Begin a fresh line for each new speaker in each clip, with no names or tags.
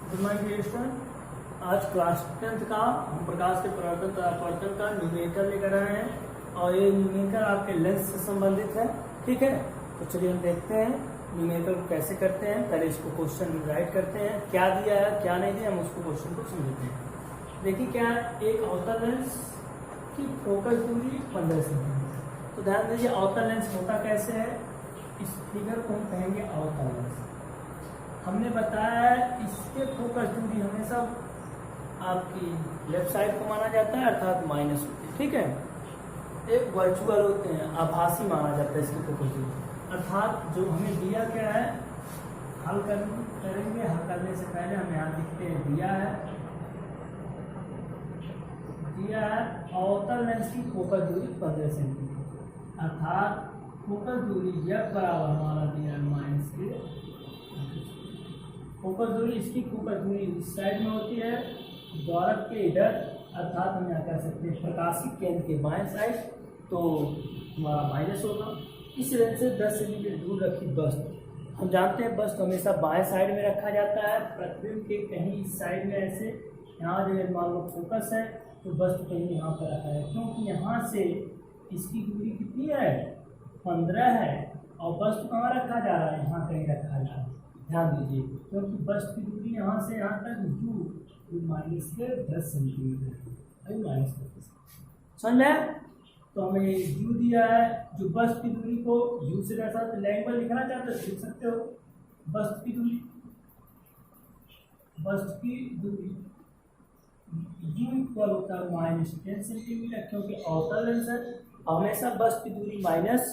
Good morning dear student. आज class 10th का हम प्रकाश के परिवर्तन का न्यूमेरिकल लेकर आए हैं और ये न्यूमेरिकल आपके लेंस से संबंधित है। ठीक है, तो चलिए हम देखते हैं न्यूमेरिकल कैसे करते हैं। पहले इसको क्वेश्चन राइट करते हैं, क्या दिया है क्या नहीं दिया, हम उसको क्वेश्चन को समझते हैं। देखिए क्या है, एक अवतल लेंस की फोकस दूरी 15 सेंटीमीटर। तो ध्यान दीजिए अवतल लेंस होता कैसे है, इस फिगर को हम कहेंगे अवतल लेंस। हमने बताया है इसके फोकस दूरी हमेशा आपकी लेफ्ट साइड को माना जाता है, अर्थात माइनस होती है। ठीक है, एक वर्चुअल होते हैं, आभासी माना जाता है इसकी फोकस दूरी। अर्थात जो हमें दिया क्या है, हल करेंगे। हल करने से पहले हम यहाँ लिखते हैं दिया है अवतल लेंस की फोकस दूरी 15 सेंटीमीटर, अर्थात फोकस दूरी यह बराबर हमारा दिया है माइनस के। फोकस दूरी, इसकी फोकस दूरी इस साइड में होती है, द्वारक के इधर, अर्थात हम यहाँ कह सकते हैं प्रकाशिक केंद्र के बाएं साइड, तो हमारा माइनस होगा। इस रेंज से 10 सेंटीमीटर दूर रखी बस्ट। हम जानते हैं बस्ट हमेशा बाएं साइड में रखा जाता है, प्रतिबिंब के कहीं इस साइड में ऐसे। यहाँ जो मान लो फोकस है तो बस्ट कहीं यहाँ पर रखा है, क्योंकि यहाँ से इसकी दूरी कितनी है, 15 है, और बस्ट कहाँ रखा जा रहा है, यहाँ कहीं रखा जा रहा है। ध्यान दीजिए, क्योंकि बस्ट की दूरी यहाँ से यहाँ तक यू माइनस के 10 सेंटीमीटर है, माइनस के समझ लें। तो हमें यू दिया है, जो बस्ट की दूरी को यू से कैसा लैंग्वेज लिखना चाहते हो लिख सकते हो। बस्ट की दूरी यू इक्वल होता है -10 सेंटीमीटर, क्योंकि अवतल लेंस है, हमेशा बस्ट की दूरी माइनस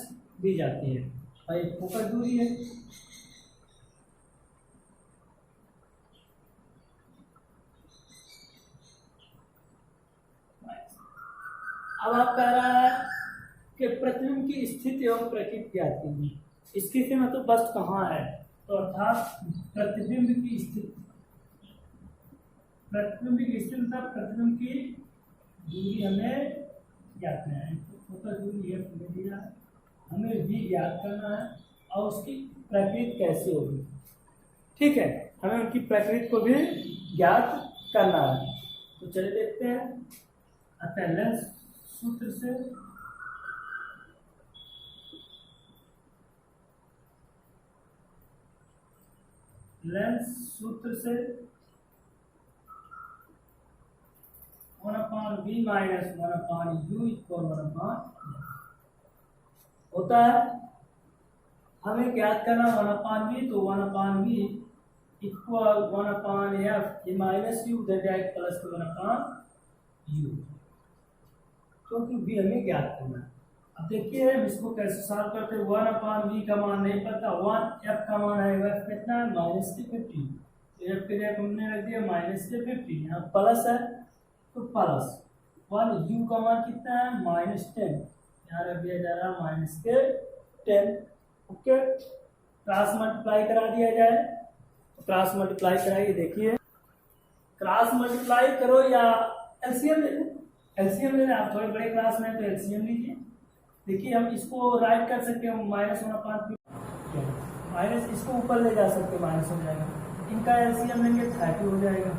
दी जाती है। और एक फोकस दूरी है, अब आप कह रहा है कि प्रतिबिंब की स्थिति एवं प्रकृति ज्ञात कीजिए। स्थिति में तो बस्ट कहाँ है, तो अर्थात प्रतिबिंब की स्थिति मतलब प्रतिबिंब की दूरी हमें ज्ञात करना है। फोकस दूरी ये दिया है, हमें भी ज्ञात करना है, और उसकी प्रकृति कैसे होगी। ठीक है, हमें उनकी प्रकृति को भी ज्ञात करना है। तो चलिए देखते हैं। अतः लेंस सूत्र से (1/v - 1/u = 1/, होता है। हमें ज्ञात करना 1/v, तो 1/v equal 1/f -u plus 1/u, क्योंकि v हमें ज्ञात करना है। अब देखिए हम इसको कैसे सॉल्व करते हैं। 1/v का मान नहीं पता, 1f का मान आएगा, f कितना है -50, तो f के जगह हमने रख दिया -50, यहाँ प्लस है तो प्लस 1u का मान कितना है -10, यहाँ रख दिया जा रहा है -10। ओके, क्रॉस मल्टीप्लाई करा दिया जाए, तो क्रॉस मल्टीप्लाई कराइए। देखिए क्रॉस मल्टीप्लाई करो या एलसीएम ले लो, एलसीएम ले लें। आप थोड़े बड़े क्लास में तो एलसीएम लीजिए। देखिए हम इसको राइट कर सकते हैं -1/, माइनस इसको ऊपर ले जा सकते हैं, माइनस हो जाएगा। इनका एलसीएम लेंगे 30 हो जाएगा।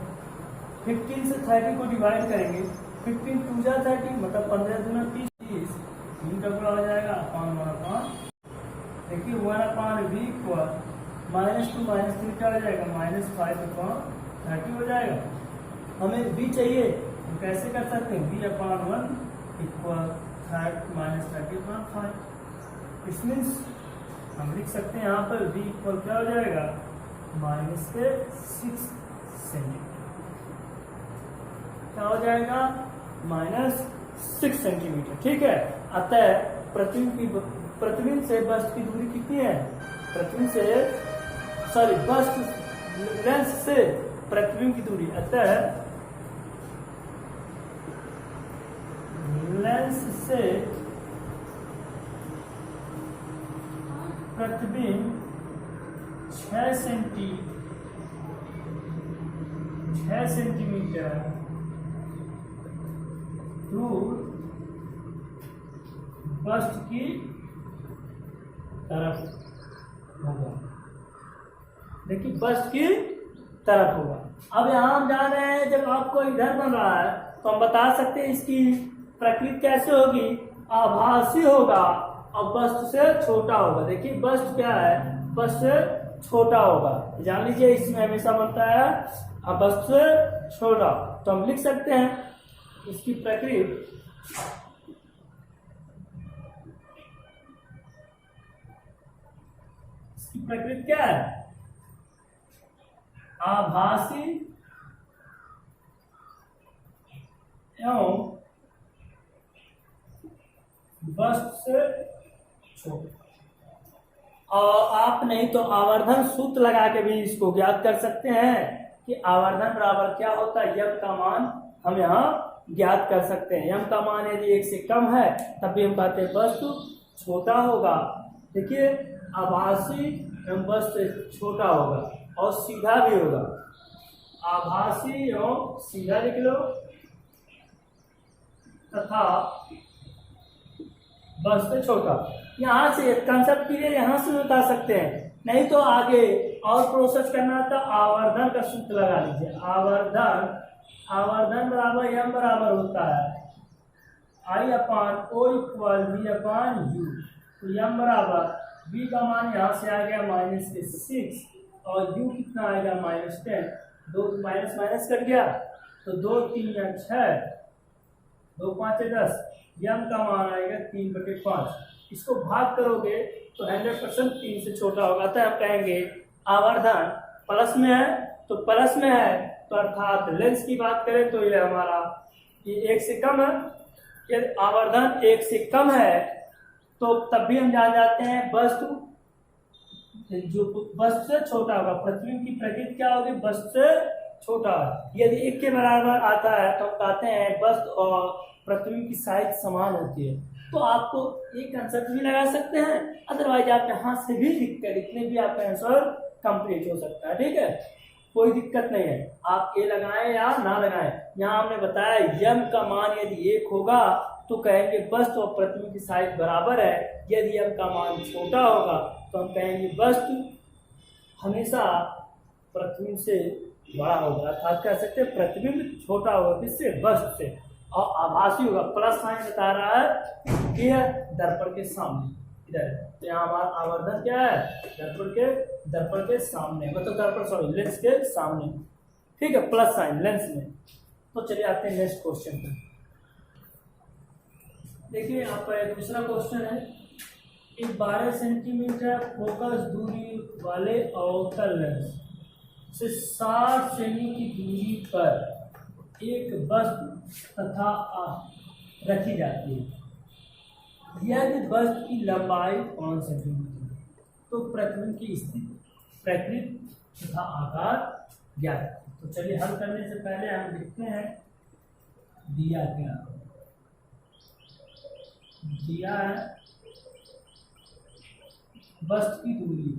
15 से 30 को डिवाइड करेंगे, 15 2 जा 30, मतलब 15 दूना 30, इनका पूरा हो जाएगा अपॉन। देखिए 1/v इक्वल -2 - 3 क्या हो जाएगा, -5/30 हो जाएगा। हमें v चाहिए, हम कैसे कर सकते हैं, v/1 इक्वल -30/5। इस मीन्स हम लिख सकते हैं यहाँ पर v इक्वल क्या हो जाएगा, -6 सेंटीमीटर। क्या हो जाएगा, -6 सेंटीमीटर। ठीक है, अतः प्रतिबिंब से बस्ट की दूरी कितनी है, बस्ट लेंस से प्रतिबिंब की दूरी, अतः लेंस से प्रतिबिंब 6 सेंटीमीटर दूर बस्ट की तरफ होगा। देखिए बस्ट की तरफ होगा। अब यहाँ हम जान रहे हैं जब आपको इधर बन रहा है तो हम बता सकते हैं इसकी प्रकृति कैसे होगी, आभासी होगा और वस्तु से छोटा होगा। देखिए वस्तु क्या है, वस्तु से छोटा होगा, जान लीजिए इसमें हमेशा बनता है वस्तु से छोटा। तो हम लिख सकते हैं इसकी प्रकृति प्रकृति क्या है, आभासी एवं वस्तु से छोटा। और आप नहीं तो आवर्धन सूत्र लगा के भी इसको ज्ञात कर सकते हैं कि आवर्धन बराबर क्या होता है, यम का मान हम यहाँ ज्ञात कर सकते हैं। यम का मान यदि 1 से कम है तब भी हम कहते हैं वस्तु छोटा होगा। देखिए आभासी एवं वस्तु से छोटा होगा और सीधा भी होगा, आभासी एवं सीधा लिख लो तथा वस्तु से छोटा। यहाँ से कंसेप्ट क्लियर यहाँ से बता सकते हैं, नहीं तो आगे और प्रोसेस करना तो आवर्धन का सूत्र लगा लीजिए। आवर्धन बराबर यम बराबर होता है I upon O equal V upon U। तो यम बराबर V का मान यहाँ से आ गया -6 और U कितना आएगा -10। 2 माइनस माइनस कट गया तो 2 3 या 6, 2 5 10, यम का मान आएगा 3/5। इसको भाग करोगे तो 100% 3 से छोटा होगा। तो आप कहेंगे आवर्धन प्लस में है तो प्लस में है, तो अर्थात लेंस की बात करें तो ये हमारा ये 1 से कम है। यदि आवर्धन 1 से कम है तो तब भी हम जान जाते हैं वस्तु जो वस्तु से छोटा होगा। प्रतिबिंब की प्रकृति क्या होगी, वस्तु से छोटा। यदि 1 के बराबर आता है तो हम कहते हैं वस्तु और प्रतिबिंब की साइज समान होती है। तो आपको एक कंसेप्ट भी लगा सकते हैं, अदरवाइज आप यहाँ से भी लिख कर इतने भी आपका आंसर कंप्लीट हो सकता है। ठीक है, कोई दिक्कत नहीं है, आप ए लगाएं या ना लगाएं। यहाँ हमने बताया यम का मान यदि 1 होगा तो कहेंगे वस्तु और प्रतिबिंब की साइज बराबर है। यदि यम का मान छोटा होगा तो हम कहेंगे वस्तु हमेशा प्रतिबिंब से बड़ा होगा, अर्थात कह सकते हैं प्रतिबिंब छोटा होगा किससे, वस्तु से। और आभासी होगा, प्लस साइन बता रहा है कि दर्पण के सामने इधर। तो यहाँ हमारा आवर्धन क्या है, दर्पण के सामने, मतलब दर्पण सॉरी लेंस के सामने। ठीक है, प्लस साइन लेंस में। तो चलिए आते हैं नेक्स्ट क्वेश्चन पर। देखिए आपका एक दूसरा क्वेश्चन है, एक 12 सेंटीमीटर फोकस दूरी वाले अवतल लेंस से 60 सेमी की दूरी पर एक वस्तु तथा रखी जाती है। यदि वस्तु की लंबाई 5 सेंटीमीटर तो प्रतिबिंब की स्थिति, प्रकृति तथा आकार ज्ञात। तो चलिए हल करने से पहले हम लिखते हैं दिया क्या, दिया है वस्तु की दूरी,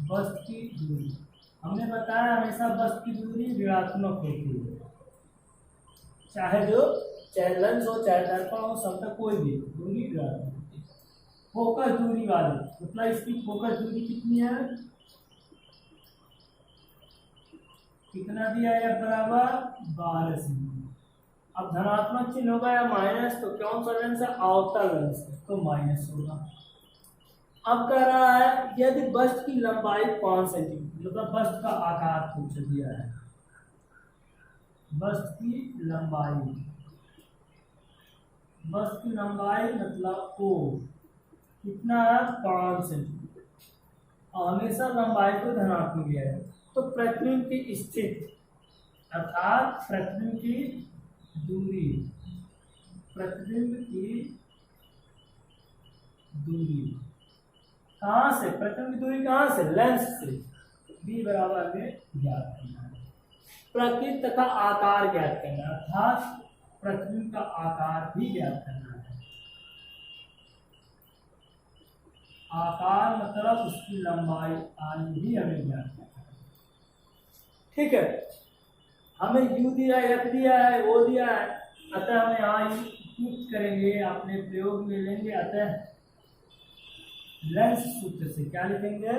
वस्तु की दूरी हमने बताया हमेशा वस्तु की दूरी ऋणात्मक होती है, चाहे लेंस हो चाहे दर्पण हो, सब तक कोई भी दूरी ऋणात्मक होती है। फोकस दूरी वाले मतलब इसकी फोकस दूरी कितनी है, कितना दिया है, बराबर 12 सेमी। अब धनात्मक चिन्ह होगा या माइनस, तो कौन सा लेंस है, अवतल लेंस, तो माइनस होगा। अब कह रहा है यदि वस्तु की लंबाई 5 सेंटीमीटर, मतलब वस्तु का आकार पूछ दिया है, वस्तु की लंबाई मतलब को कितना है, 5 सेंटीमीटर, और हमेशा लंबाई को धनात्मक लिया है। तो प्रतिबिंब की स्थिति अर्थात प्रतिबिंब की दूरी, प्रतिबिंब की दूरी कहाँ से, प्रतिबिंब की दूरी कहाँ से, लेंस से, b बराबर में ज्ञात करना है। प्रकृति तथा आकार ज्ञात करना है, अर्थात प्रतिबिंब का आकार भी ज्ञात करना है। आकार मतलब उसकी लंबाई आदि भी हमें ज्ञात करना है। ठीक है, हमें u दिया है, f दिया है, o दिया है, अतः हम यहाँ यूज करेंगे, अपने प्रयोग में लेंगे। अतः लेंस सूत्र से क्या लिखेंगे,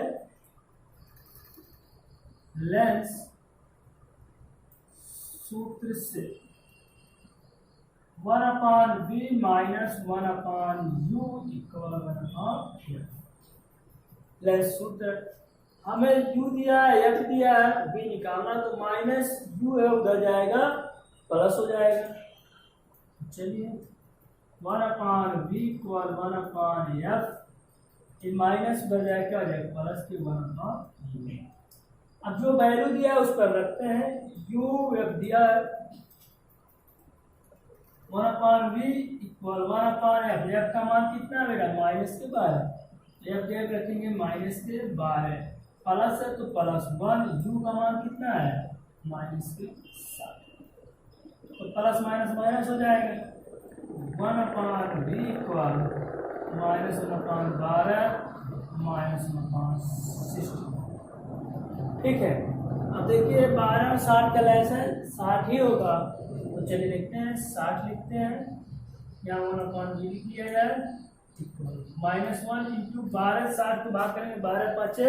लेंस सूत्र से 1/v minus 1/u equal 1/f। Lens सूत्र हमें u दिया है, f दिया है, v निकालना तो माइनस u है, उधर जाएगा प्लस हो जाएगा। चलिए 1/v इक्वल 1/f, ये माइनस उधर जाएगा क्या हो जाएगा प्लस के 1/u। अब जो वैल्यू दिया है उस पर रखते हैं। u f दिया है 1/v इक्वल 1/f, f का मान कितना आएगा माइनस के 12, f डेट रखेंगे माइनस के 12, प्लस है तो प्लस 1, u का मान कितना है माइनस के 7, तो प्लस माइनस माइनस हो जाएगा। 1/v equal minus 1/12 minus 1/60। ठीक है, अब देखिए 12 और 60 का लेस है 60 ही होगा, तो चलिए लिखते हैं 60 लिखते हैं, यहाँ 1/v लिख दिया जाए माइनस 1 इंटू 12, 60 को भाग करेंगे 12 5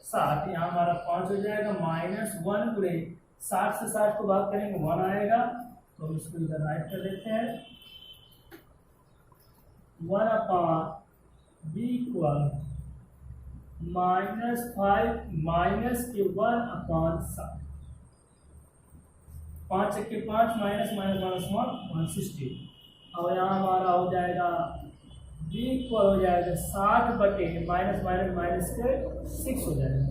60, यहाँ हमारा 5 हो जाएगा माइनस 1 गुणे 60 से 60 को भाग करेंगे 1 आएगा, तो इसको इधर राइट कर देते हैं। 1/v इक्वल -5 माइनस के 1/60, 5 के 5 माइनस माइनस 160, और यहाँ हमारा हो जाएगा v इक्वल हो जाएगा 60 बटे माइनस माइनस माइनस के 6 हो जाएगा।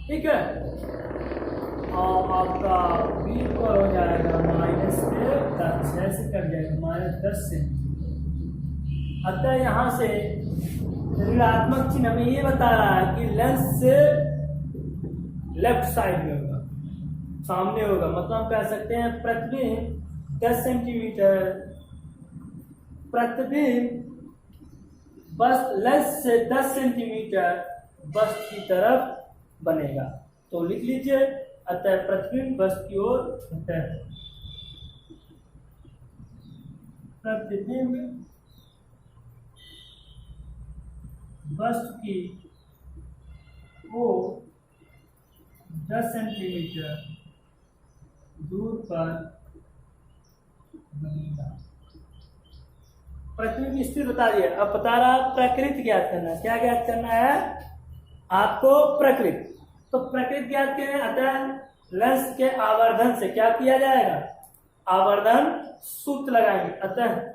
ठीक है, और आपका v इक्वल हो जाएगा माइनस के 10, 6 से कट जाएगा माइनस 10 से। अतः यहाँ से ऋणात्मक चिन्ह हमें ये बता रहा है कि लेंस से लेफ्ट साइड में होगा, सामने होगा, मतलब हम कह सकते हैं प्रतिबिंब 10 सेंटीमीटर, प्रतिबिंब बस लेंस से 10 सेंटीमीटर बस की तरफ बनेगा, तो लिख लीजिए अतः प्रतिबिंब बस की ओर होता है। प्रतिबिंब वस्तु की ओर 10 सेंटीमीटर दूर पर बनेगा। प्रतिबिंब स्थिर बता दिया, अब बता रहा प्रकृति ज्ञात करना। क्या ज्ञात करना है आपको? प्रकृति। तो प्रकृति ज्ञात करें, अतः लेंस के आवर्धन से क्या किया जाएगा? आवर्धन सूत्र लगाएंगे। अतः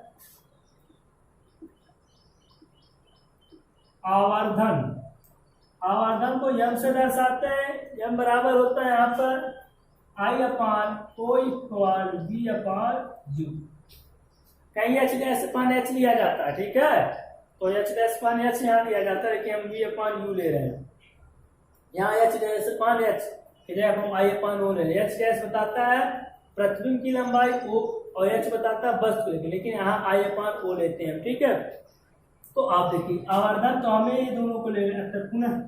आवर्धन को यम से दर्शाते हैं। यम बराबर होता है यहाँ पर I/O इक्वल V/U। कहीं H' लिया जाता है, ठीक है, तो H' यहाँ लिया जाता है कि हम V/U ले रहे हैं, यहाँ H' इधर हम I/O ले रहे हैं। H' बताता है प्रतिबिंब की लंबाई O और H बताता है वस्तु की, लेकिन यहाँ I/O लेते हैं, ठीक है। तो आप देखिए आवर्धन तो हमें ये दोनों को ले लेना, पुनः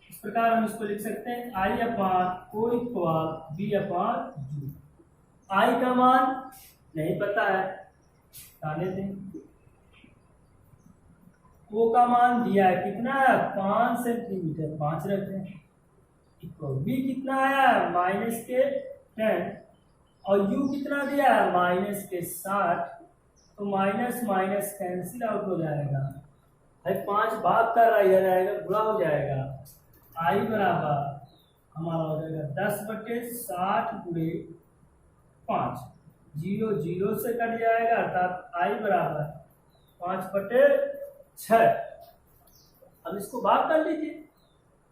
इस प्रकार हम इसको लिख सकते हैं I/O इक्वल V/U। I का मान नहीं पता है, डाले दें। O का मान दिया है कितना है? 5 सेंटीमीटर, 5 रखते हैं। V कितना आया? माइनस के 10, और U कितना दिया है? माइनस के 60, तो माइनस माइनस कैंसिल आउट हो जाएगा। भाई 5 भाग कर रहा है जाएगा, बुरा हो जाएगा। I बराबर हमारा हो जाएगा 10/60 गुणे 5, 0 0 से कट जाएगा, अर्थात I बराबर 5/6। अब इसको भाग कर लीजिए,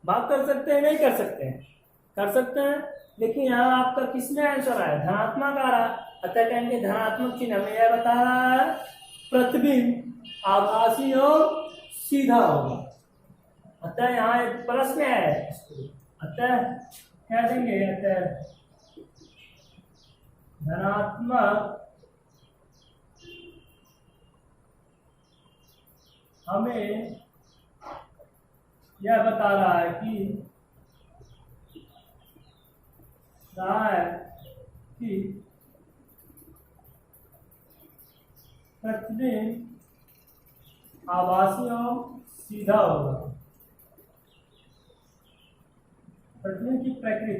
भाग कर सकते हैं नहीं कर सकते हैं? कर सकते हैं, लेकिन यहाँ आपका किसमें आंसर आया? धनात्मक आ रहा है, अतः कहेंगे धनात्मक चिन्ह हमें यह बता रहा है प्रतिबिंब आभासी और सीधा होगा, अतः यहाँ एक प्लस में है, अतः क्या देंगे? अतः धनात्मक हमें यह बता रहा है कि प्रतिबिंब आभासी और सीधा होगा। प्रतिबिंब की प्रकृति,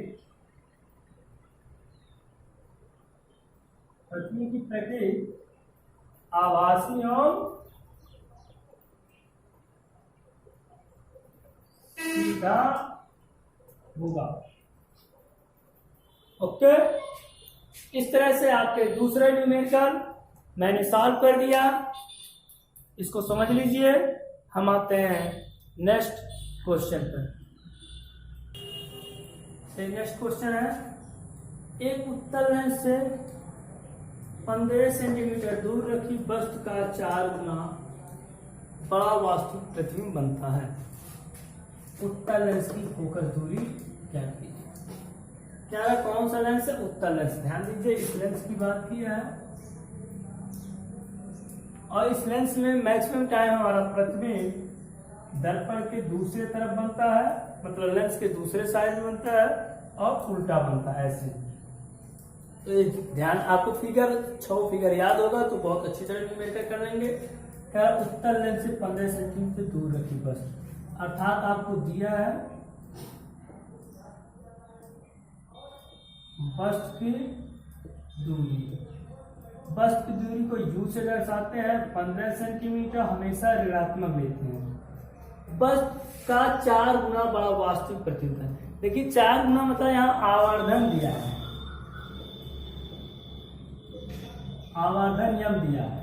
प्रतिबिंब की प्रकृति आभासी एवं सीधा होगा। ओके, इस तरह से आपके दूसरे न्यूमेरिकल मैंने सॉल्व कर दिया, इसको समझ लीजिए। हम आते हैं नेक्स्ट क्वेश्चन पर। नेक्स्ट क्वेश्चन है, एक उत्तल लेंस से 15 सेंटीमीटर दूर रखी वस्तु का 4 गुना बड़ा वास्तविक प्रतिबिंब बनता है। उत्तल लेंस की फोकस दूरी क्या कीजिए। क्या है, कौन सा लेंस है? उत्तल लेंस। ध्यान दीजिए, इस लेंस की बात की है और इस लेंस में मैक्सिमम टाइम हमारा प्रतिबिंब दर्पण के दूसरे तरफ बनता है, मतलब लेंस के दूसरे साइड में बनता है और उल्टा बनता है ऐसे। तो ध्यान, आपको फिगर 6 फिगर याद होगा तो बहुत अच्छी तरह न्यूमेरिकल कर लेंगे। क्या, उत्तल लेंस से 15 सेंटीमीटर दूर रखी वस्तु, अर्थात आपको दिया है वस्तु की दूरी, वस्तु की दूरी को यू से दर्शाते हैं। 15 सेंटीमीटर हमेशा ऋणात्मक लेते हैं। वस्तु का 4 गुना बड़ा वास्तविक प्रतिबिंब है। देखिए 4 गुना मतलब यहाँ आवर्धन दिया है, आवर्धन यम दिया है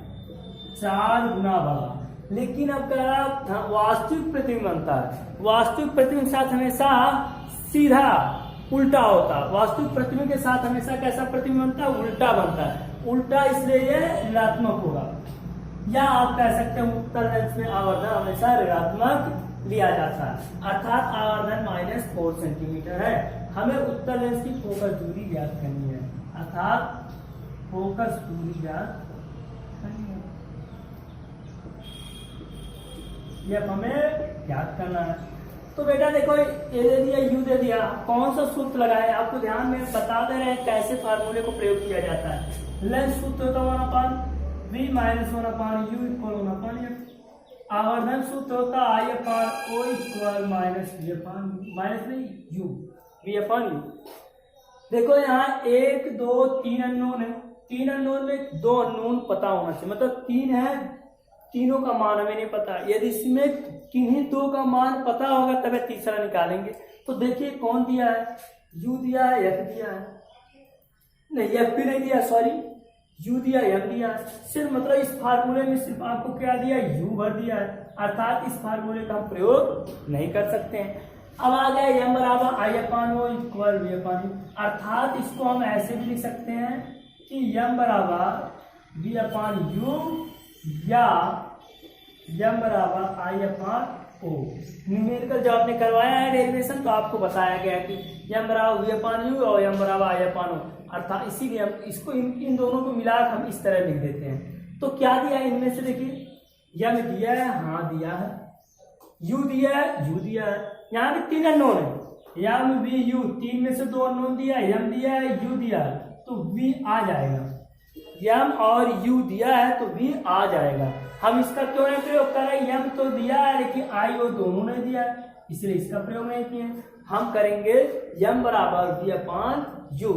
4 गुना बड़ा। लेकिन अब कह रहा वास्तविक प्रतिबिंब बनता है। वास्तविक प्रतिबिंब के साथ हमेशा सीधा उल्टा होता है। वास्तविक प्रतिबिंब के साथ हमेशा कैसा प्रतिबिंब बनता है? उल्टा बनता है। उल्टा इसलिए ये ऋणात्मक होगा, या आप कह सकते हैं उत्तल लेंस में आवर्धन हमेशा ऋणात्मक लिया जाता है, अर्थात आवर्धन -4 सेंटीमीटर है। हमें उत्तल लेंस की फोकस दूरी ज्ञात करनी है, अर्थात फोकस दूरी ज्ञात करनी है, यह हमें याद करना है। तो बेटा देखो, ए दे दिया, यू दे दिया, कौन सा सूत्र लगाए आपको ध्यान में बता दे रहे हैं कैसे फार्मूले को प्रयोग किया जाता है। लेंस सूत्र होता है 1/v - 1/u = 1/f। आवर्धन सूत्र होता है I/O = -v/u। देखो यहाँ 1 2 3 अननोन है, 3 अननोन में 2 अननोन पता होना चाहिए, मतलब 3 है, तीनों का मान हमें नहीं पता। यदि इसमें किन्हीं 2 का मान पता होगा तब तीसरा निकालेंगे। तो देखिए कौन दिया है, u दिया है, f दिया है, नहीं f भी नहीं दिया, सॉरी, u दिया, f दिया है। सिर्फ मतलब इस फार्मूले में सिर्फ आपको क्या दिया, u भर दिया है, अर्थात इस फार्मूले का हम प्रयोग नहीं कर सकते हैं। अब आ गया m बराबर I/O = v/u, अर्थात इसको हम ऐसे भी लिख सकते हैं कि m बराबर v/u या m बराबर I/O। न्यूमेरिकल जो आपने करवाया है डेरिवेशन, तो आपको बताया गया कि m बराबर v/u और m बराबर I/O, अर्थात इसीलिए हम इसको इन दोनों को मिलाकर हम इस तरह लिख देते हैं। तो क्या दिया है इनमें से, देखिए m दिया है, हाँ दिया है, u दिया है, u दिया है, यहाँ पे 3 अननोन है, m v u, 3 में से 2 अननोन दिया है, m दिया है, u दिया है, तो v आ जाएगा। m और u दिया है तो v आ जाएगा। हम इसका क्यों नहीं प्रयोग कर रहे हैं, m तो दिया है लेकिन I/O दोनों ने दिया है, इसलिए इसका प्रयोग नहीं किए। हम करेंगे m बराबर v/u।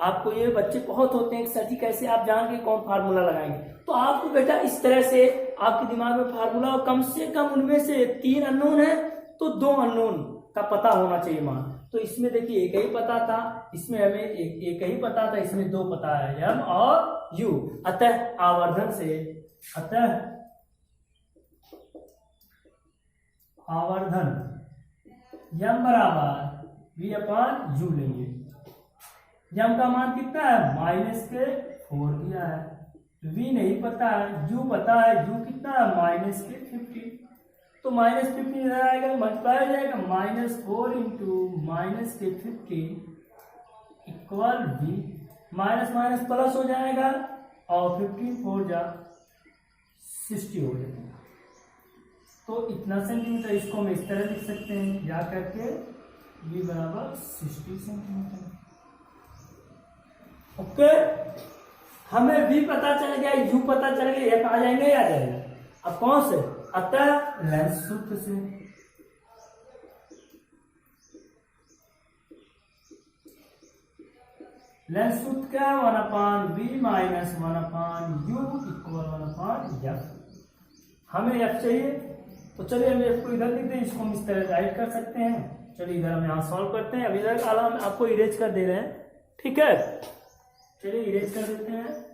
आपको ये बच्चे बहुत होते हैं, सर जी कैसे आप जान के कौन फार्मूला लगाएंगे, तो आपको बेटा इस तरह से आपके दिमाग में फार्मूला, कम से कम उनमें से 3 अननोन है तो 2 अननोन का पता होना चाहिए मान। तो इसमें देखिए एक ही पता था, इसमें हमें एक ही पता था, इसमें 2 पता है, m और u। अतः आवर्धन से, आवर्धन m बराबर v/u लेंगे। m का मान कितना है, -4 दिया है, v नहीं पता है, u पता है, u कितना है -15, तो -15 इधर आएगा, मल्टीप्लाई हो जाएगा, -4 × -15 इक्वल v, माइनस प्लस हो जाएगा और 15 4 जा 60 हो जाएगा। तो इतना सेंटीमीटर, इसको हम इस तरह लिख सकते हैं, या करके v बराबर 60 सेंटीमीटर। ओके, हमें v पता चल गया, u पता चल गया, f आ जाएंगे, आ जाएगा। अब कौन से, अतः लेंस सूत्र से। लेंस सूत्र क्या है 1/v minus 1/u equal 1/f। हमें f चाहिए, तो चलिए हम f को इधर लिख दें, इसको हम इस तरह राइट कर सकते हैं। चलिए इधर हम यहाँ सॉल्व करते हैं। अब इधर वाला हम आपको इरेज कर दे रहे हैं, ठीक है। चलिए इरेज कर देते हैं।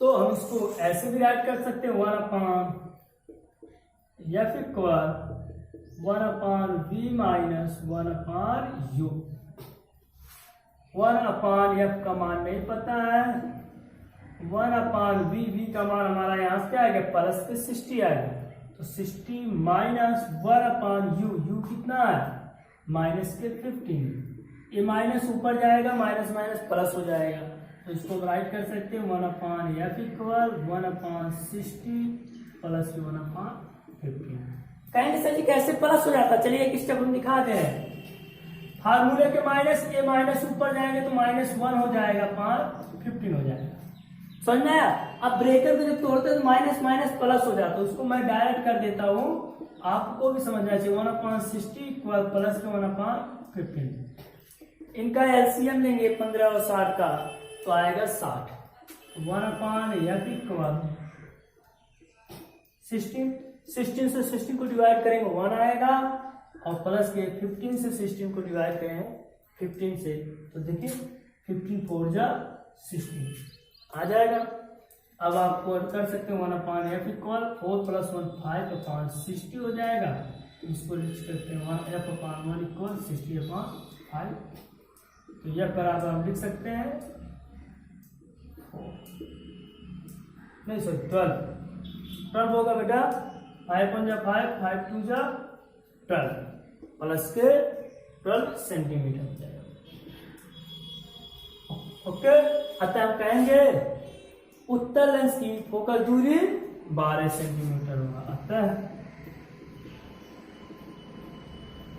तो हम इसको ऐसे भी राइट कर सकते हैं 1/f equal 1/v minus 1/u। 1/f का मान नहीं पता है, 1/v का मान हमारा यहाँ से क्या आएगा प्लस के 60 आएगा, तो 60 माइनस 1/u, u कितना है माइनस के 15। ये माइनस ऊपर जाएगा, माइनस माइनस प्लस हो जाएगा, तो इसको राइट कर सकते हैं 1/f इक्वल 1/60 प्लस 1/15। कहेंगे सर जी कैसे प्लस हो जाता है, चलिए एक स्टेप हम दिखा दे रहे हैं। फार्मूले के माइनस ए माइनस ऊपर जाएंगे तो -1 हो जाएगा, 15 हो जाएगा, समझ में आया। अब ब्रेकर को जब तोड़ते हैं तो माइनस माइनस प्लस हो जाता है, उसको मैं डायरेक्ट कर देता हूँ, आपको भी समझना चाहिए 1/60 इक्वल प्लस के 1/15। इनका एलसीएम लेंगे 15 और 60 का, तो आएगा 60। 1/f इक्वल 16 से 16 को डिवाइड करेंगे 1 आएगा, और प्लस के 15 से 16 को डिवाइड करेंगे 15 से, तो देखिए 15 4 जा 16 आ जाएगा। अब आपको कर सकते हैं 1/f इक्वल 4 + 1 5 तो 560 हो जाएगा। इसको लिख सकते हैं 1f/1 इक्वल 60/5। तो यह बराबर हम लिख सकते हैं नहीं सर 12 होगा बेटा, 5 1 जा 5, 5 2 जा 12 प्लस के 12 सेंटीमीटर हो जाएगा। ओके, अतः हम कहेंगे उत्तल लेंस की फोकल दूरी 12 सेंटीमीटर होगा। अतः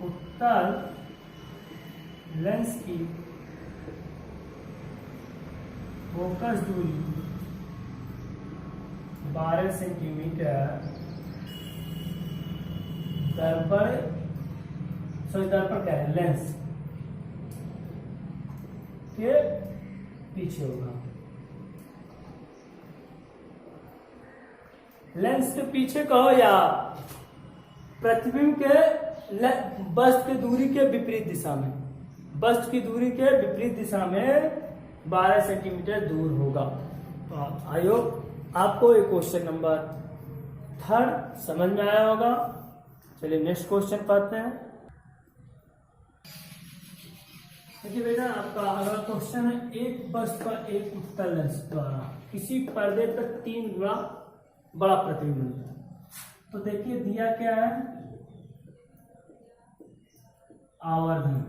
उत्तल लेंस की फोकस दूरी 12 सेंटीमीटर दर्पण क्या है लेंस के पीछे होगा। लेंस के पीछे कहो या प्रतिबिंब के बस्ट की दूरी के विपरीत दिशा में, बस्ट की दूरी के विपरीत दिशा में 12 सेंटीमीटर दूर होगा। तो आई होप आपको ये क्वेश्चन नंबर 3 समझ में आया होगा। चलिए नेक्स्ट क्वेश्चन पढ़ते हैं। देखिए बेटा, आपका अगला क्वेश्चन है, एक बस्ट का एक उत्तल लेंस द्वारा किसी पर्दे पर 3 गुना बड़ा प्रतिबिंब मिलता है। तो देखिए दिया क्या है, आवर्धन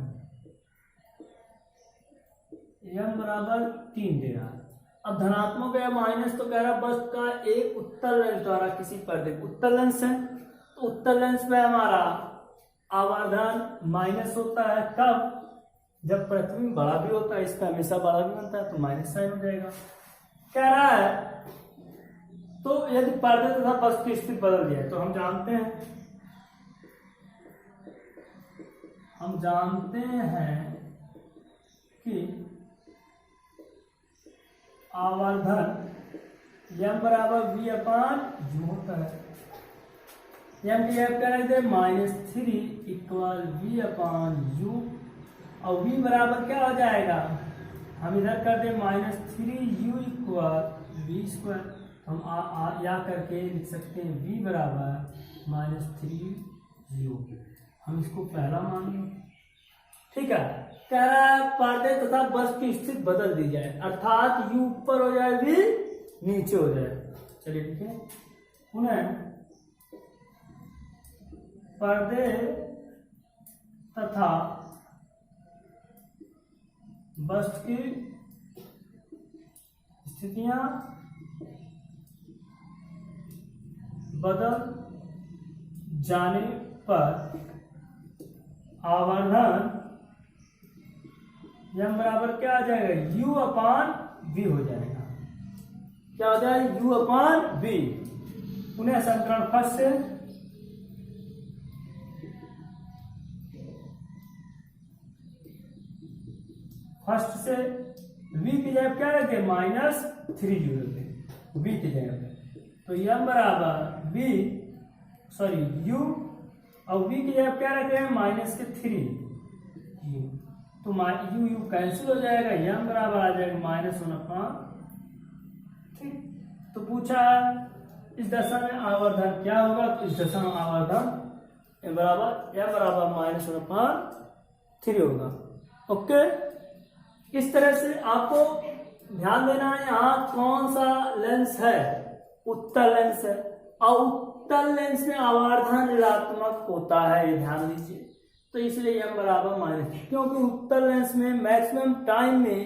m बराबर 3 दे रहा है। अब धनात्मक या माइनस, तो कह रहा बस्ट का एक उत्तल लेंस द्वारा किसी पर्दे, उत्तल लेंस है तो उत्तल लेंस में हमारा आवर्धन माइनस होता है। कब? जब प्रतिबिंब बड़ा भी होता है, इसका हमेशा बड़ा भी बनता है, तो माइनस साइन हो जाएगा। कह रहा है तो यदि पर्दे तथा बस्ट की स्थिति बदल दिया तो हम जानते हैं कि आवर्धन m बराबर v/u होता है। m की आप क्या रखते हैं -3 इक्वल v/u, और v बराबर क्या हो जाएगा, हम इधर कर दें -3u इक्वल v²। हम या करके लिख सकते हैं v बराबर -3u। हम इसको पहला मान लें, ठीक है। कह रहा है पर्दे तथा बस्ट की स्थिति बदल दी जाए, अर्थात u ऊपर हो जाए v नीचे हो जाए। चलिए ठीक है, पुनः पर्दे तथा बस्ट की स्थितियां बदल जाने पर आवर्धन m बराबर क्या आ जाएगा, u/v हो जाएगा। क्या हो जाएगा, u/v। पुनः समीकरण फर्स्ट से फर्स्ट से v की जगह क्या रखे -3u रखे v की जगह पे। तो m बराबर v u और v की जगह क्या रखे हैं -3u। तो u कैंसिल हो जाएगा, m बराबर आ जाएगा -1/3। तो पूछा इस दशा में आवर्धन क्या होगा, तो इस दशा में आवर्धन m बराबर -1/3 होगा। ओके, इस तरह से आपको ध्यान देना है यहाँ कौन सा लेंस है, उत्तल लेंस है, और उत्तल लेंस में आवर्धन ऋणात्मक होता है, ये ध्यान दीजिए। तो इसलिए m बराबर -, क्योंकि उत्तल लेंस में मैक्सिमम टाइम में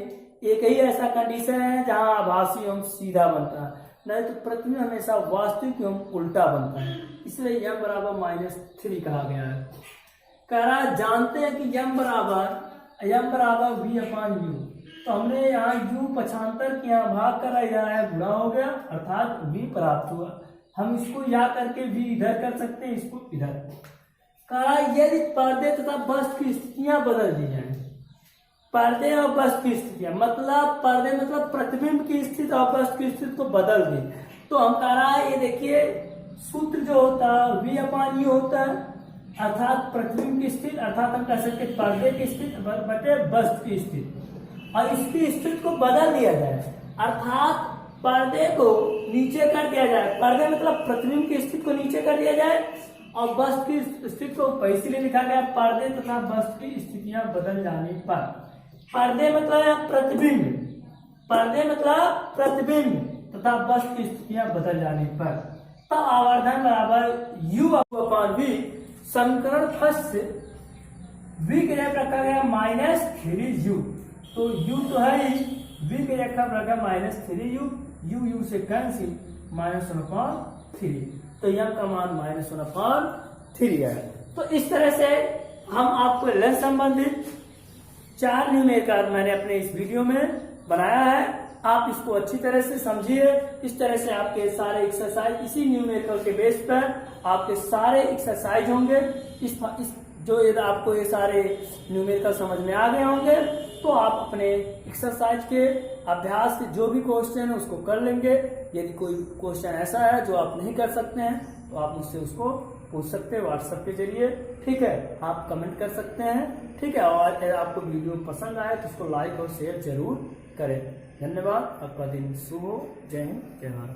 एक ही ऐसा कंडीशन है जहां आभासी एवं सीधा बनता है, नहीं तो प्रतिबिंब हमेशा वास्तविक एवं उल्टा बनता है, इसलिए m बराबर -3 कहा गया है। कह रहा है जानते हैं कि m बराबर v/u, तो हमने यहाँ u पक्षांतर किया, भाग कर इधर आया, गुणा हो गया, अर्थात v प्राप्त हुआ। हम इसको या करके v इधर कर सकते हैं, इसको इधर। कह रहा है यदि पर्दे तथा बस्त की स्थितियां बदल दी जाए, पर्दे और बस्त की स्थितियां मतलब पर्दे मतलब प्रतिबिंब की स्थिति और बस्त की स्थिति को बदल दी, तो हम कह रहा है ये देखिए सूत्र जो होता है v/u होता है, अर्थात प्रतिबिंब की स्थिति, अर्थात हम कह सकते पर्दे की स्थिति बटे बस्त की स्थिति, और इसकी स्थिति को बदल दिया जाए, अर्थात पर्दे को नीचे कर दिया जाए। पर्दे मतलब प्रतिबिंब की स्थिति को नीचे कर दिया जाए और बस्त की स्थिति को इसीलिए लिखा गया पर्दे तथा बस्त की स्थितियां बदल जाने पर। पर्दे मतलब प्रतिबिंब, पर्दे मतलब प्रतिबिंब तथा बस्त की स्थितियां बदल जाने पर, तो आवर्धन बराबर u/v। समीकरण फर्स्ट से v की जगह रखा गया -3u, तो u तो है ही, v की जगह रखा -3u, u से कैंसिल -1/3, तो m का मान -1/3 है। तो इस तरह से हम आपको लेंस संबंधित 4 न्यूमेरिकल मैंने अपने इस वीडियो में बनाया है, आप इसको अच्छी तरह से समझिए। इस तरह से आपके सारे एक्सरसाइज इसी न्यूमेरिकल के बेस पर आपके सारे एक्सरसाइज होंगे। इस जो यदि आपको ये सारे न्यूमेरिकल समझ में आ गए होंगे तो आप अपने एक्सरसाइज के अभ्यास के जो भी क्वेश्चन है उसको कर लेंगे। यदि कोई क्वेश्चन ऐसा है जो आप नहीं कर सकते हैं तो आप मुझसे उसको पूछ सकते हैं व्हाट्सएप के जरिए, ठीक है, आप कमेंट कर सकते हैं, ठीक है। और अगर आपको वीडियो पसंद आए तो उसको लाइक और शेयर जरूर करें। धन्यवाद, आपका दिन शुभ हो। जय हिंद, जय भारत।